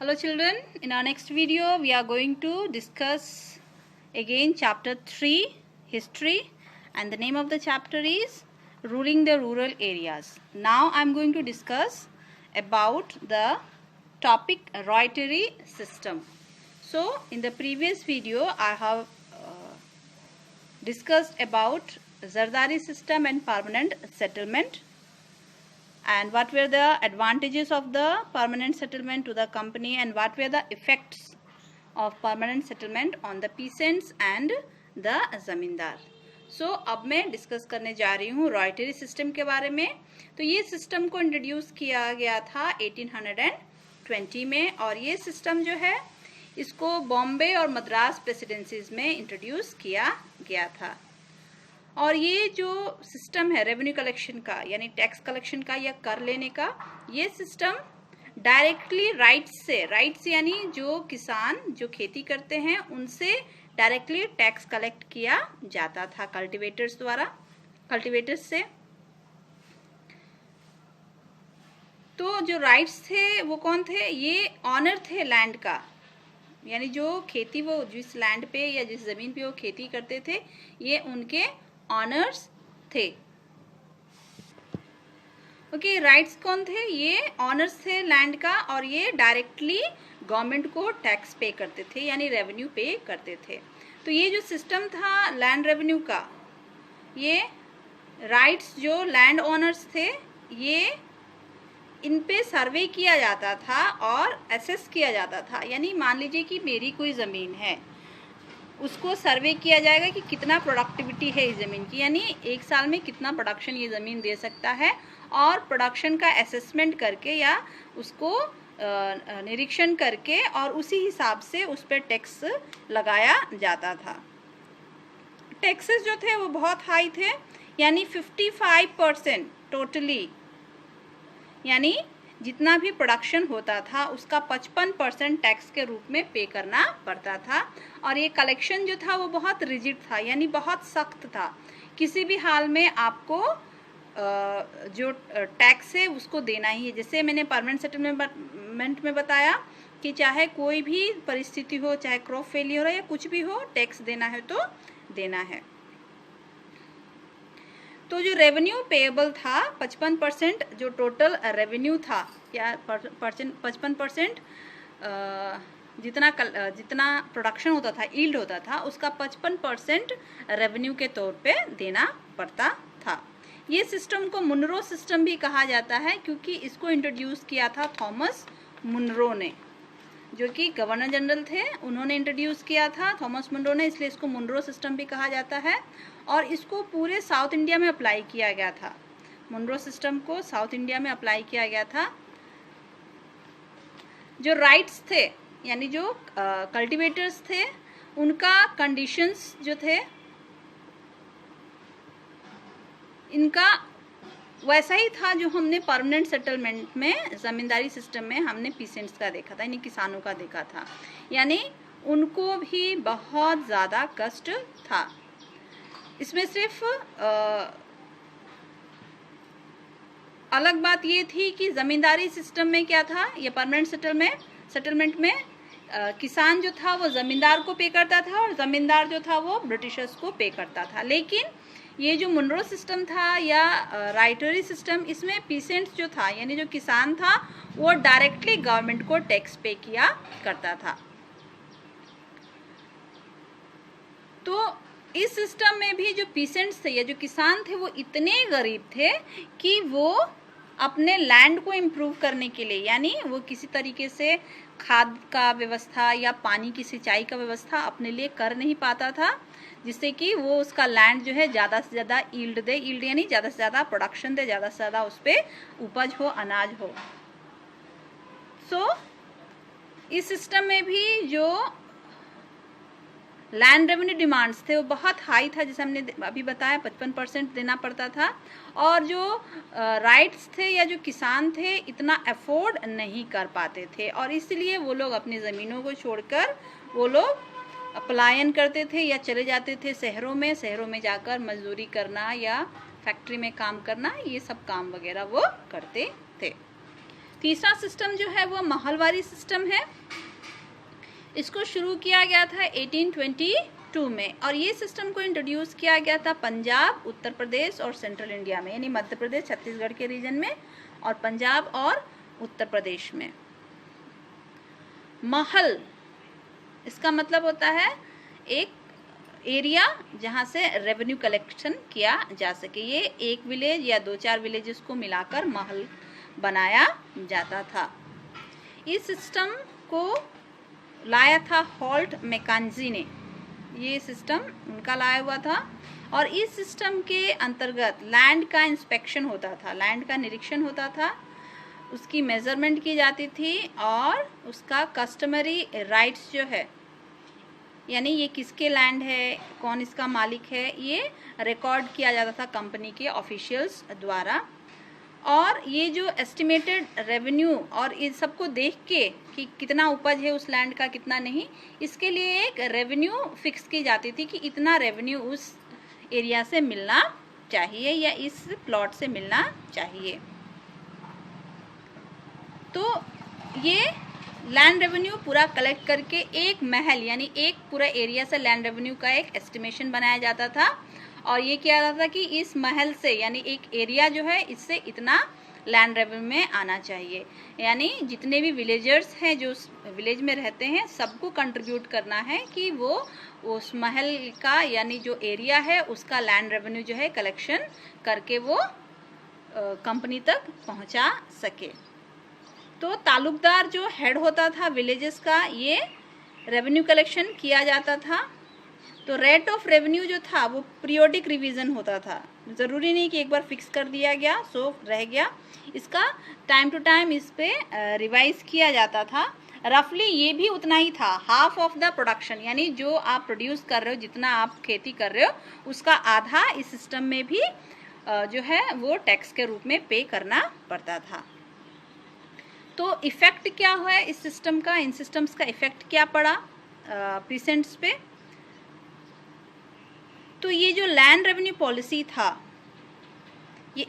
Hello children, in our next video we are going to discuss again chapter 3 history, and the name of the chapter is ruling the rural areas. Now I am going to discuss about the topic Rotary system. So in the previous video I have discussed about Zardari system and permanent settlement, and what were the advantages of the permanent settlement to the company and what were the effects of permanent settlement on the peasants and the जमींदार. So अब मैं discuss करने जा रही हूँ रॉयटरी system के बारे में. तो ये सिस्टम को इंट्रोड्यूस किया गया था 1820 में, और ये सिस्टम जो है इसको बॉम्बे और मद्रास प्रेसिडेंसीज में इंट्रोड्यूस किया गया था. और ये जो सिस्टम है रेवेन्यू कलेक्शन का, यानी टैक्स कलेक्शन का या कर लेने का, ये सिस्टम डायरेक्टली राइट्स यानी जो किसान जो खेती करते हैं उनसे डायरेक्टली टैक्स कलेक्ट किया जाता था कल्टीवेटर्स से. तो जो राइट्स थे वो कौन थे? ये ऑनर थे लैंड का, यानी जो खेती वो जिस लैंड पे या जिस जमीन पे वो खेती करते थे ये उनके ऑनर्स थे. ओके, राइट्स कौन थे? ये ऑनर्स थे लैंड का, और ये डायरेक्टली गवर्नमेंट को टैक्स पे करते थे, यानी रेवेन्यू पे करते थे. तो ये जो सिस्टम था लैंड रेवेन्यू का, ये राइट्स जो लैंड ओनर्स थे ये इन पे सर्वे किया जाता था और एसेस किया जाता था. यानी मान लीजिए कि मेरी कोई ज़मीन है, उसको सर्वे किया जाएगा कि कितना प्रोडक्टिविटी है इस ज़मीन की, यानी एक साल में कितना प्रोडक्शन ये ज़मीन दे सकता है, और प्रोडक्शन का असेसमेंट करके या उसको निरीक्षण करके और उसी हिसाब से उस पर टैक्स लगाया जाता था. टैक्सेस जो थे वो बहुत हाई थे, यानी 55% टोटली, यानी जितना भी प्रोडक्शन होता था उसका 55% टैक्स के रूप में पे करना पड़ता था. और ये कलेक्शन जो था वो बहुत रिजिड था, यानी बहुत सख्त था. किसी भी हाल में आपको जो टैक्स है उसको देना ही है. जैसे मैंने परमानेंट सेटलमेंट में बताया कि चाहे कोई भी परिस्थिति हो, चाहे क्रॉप फेलियर हो या कुछ भी हो, टैक्स देना है तो देना है. तो जो रेवेन्यू पेएबल था 55%, जो टोटल रेवेन्यू था, क्या 55% जितना प्रोडक्शन होता था, यील्ड होता था, उसका 55% रेवेन्यू के तौर पे देना पड़ता था. ये सिस्टम को मुनरो सिस्टम भी कहा जाता है, क्योंकि इसको इंट्रोड्यूस किया था थॉमस मुनरो ने, जो कि गवर्नर जनरल थे. उन्होंने इंट्रोड्यूस किया था थॉमस मुनरो ने, इसलिए इसको मुनरो सिस्टम भी कहा जाता है. और इसको पूरे साउथ इंडिया में अप्लाई किया गया था. मुनरो सिस्टम को साउथ इंडिया में अप्लाई किया गया था. जो राइट्स थे, यानी जो कल्टीवेटर्स थे, उनका कंडीशंस जो थे इनका वैसा ही था जो हमने परमानेंट सेटलमेंट में जमींदारी सिस्टम में हमने पीसेंट्स का देखा था, यानी किसानों का देखा था. यानी उनको भी बहुत ज़्यादा कष्ट था. इसमें सिर्फ अलग बात ये थी कि ज़मींदारी सिस्टम में क्या था, ये परमानेंट सेटलमेंट में किसान जो था वो ज़मींदार को पे करता था और ज़मींदार जो था वो ब्रिटिशर्स को पे करता था. लेकिन ये जो मुनरो सिस्टम था या राइटरी सिस्टम, इसमें पीसेंट्स जो था, यानी जो किसान था, वो डायरेक्टली गवर्नमेंट को टैक्स पे किया करता था. तो इस सिस्टम में भी जो पीसेंट्स थे या जो किसान थे वो इतने गरीब थे कि वो अपने लैंड को इम्प्रूव करने के लिए, यानी वो किसी तरीके से खाद का व्यवस्था या पानी की सिंचाई का व्यवस्था अपने लिए कर नहीं पाता था, जिससे कि वो उसका लैंड जो है ज़्यादा से ज़्यादा यील्ड दे, यील्ड यानी ज़्यादा से ज़्यादा प्रोडक्शन दे, ज़्यादा से ज़्यादा उस पर उपज हो, अनाज हो. सो इस सिस्टम में भी जो लैंड रेवेन्यू डिमांड्स थे वो बहुत हाई था, जैसे हमने अभी बताया 55% देना पड़ता था. और जो राइट्स थे या जो किसान थे इतना अफोर्ड नहीं कर पाते थे, और इसलिए वो लोग अपनी ज़मीनों को छोड़कर वो लोग पलायन करते थे या चले जाते थे शहरों में जाकर मजदूरी करना या फैक्ट्री में काम करना, ये सब काम वगैरह वो करते थे. तीसरा सिस्टम जो है वो महलवारी सिस्टम है। इसको शुरू किया गया था 1822 में और ये सिस्टम को इंट्रोड्यूस किया गया था पंजाब, उत्तर प्रदेश और सेंट्रल इंडिया में, यानी मध्य प्रदेश, छत्तीसगढ़ के रीजन में और पंजाब और उत्तर प्रदेश में। महल इसका मतलब होता है एक एरिया जहाँ से रेवेन्यू कलेक्शन किया जा सके। ये एक विलेज या 2-4 विलेजेस को मिलाकर महल बनाया जाता था। इस सिस्टम को लाया था हॉल्ट मैकेंजी ने, ये सिस्टम उनका लाया हुआ था और इस सिस्टम के अंतर्गत लैंड का इंस्पेक्शन होता था, लैंड का निरीक्षण होता था, उसकी मेजरमेंट की जाती थी और उसका कस्टमरी राइट्स जो है, यानी ये किसके लैंड है, कौन इसका मालिक है, ये रिकॉर्ड किया जाता था कंपनी के ऑफिशियल्स द्वारा। और ये जो एस्टिमेटेड रेवेन्यू और इस सबको देख के कि कितना उपज है उस लैंड का कितना नहीं, इसके लिए एक रेवेन्यू फिक्स की जाती थी कि इतना रेवेन्यू उस एरिया से मिलना चाहिए या इस प्लॉट से मिलना चाहिए। तो ये लैंड रेवेन्यू पूरा कलेक्ट करके एक महल यानी एक पूरा एरिया से लैंड रेवेन्यू का एक एस्टिमेशन बनाया जाता था और ये किया जाता था कि इस महल से यानी एक एरिया जो है इससे इतना लैंड रेवेन्यू में आना चाहिए, यानी जितने भी विलेजर्स हैं जो उस विलेज में रहते हैं सबको कंट्रीब्यूट करना है कि वो उस महल का यानी जो एरिया है उसका लैंड रेवेन्यू जो है कलेक्शन करके वो कंपनी तक पहुंचा सके। तो तालुकदार जो हेड होता था विलेजेस का, ये रेवेन्यू कलेक्शन किया जाता था। तो रेट ऑफ रेवेन्यू जो था वो पीरियोडिक रिवीजन होता था, ज़रूरी नहीं कि एक बार फिक्स कर दिया गया सो रह गया, इसका टाइम टू टाइम इस पे रिवाइज किया जाता था। रफली ये भी उतना ही था, हाफ ऑफ द प्रोडक्शन, यानी जो आप प्रोड्यूस कर रहे हो, जितना आप खेती कर रहे हो उसका आधा इस सिस्टम में भी जो है वो टैक्स के रूप में पे करना पड़ता था। तो इफ़ेक्ट क्या हुआ इस सिस्टम का, इन सिस्टम्स का इफ़ेक्ट क्या पड़ा पीसेंट्स पे? तो ये जो लैंड रेवेन्यू पॉलिसी था ये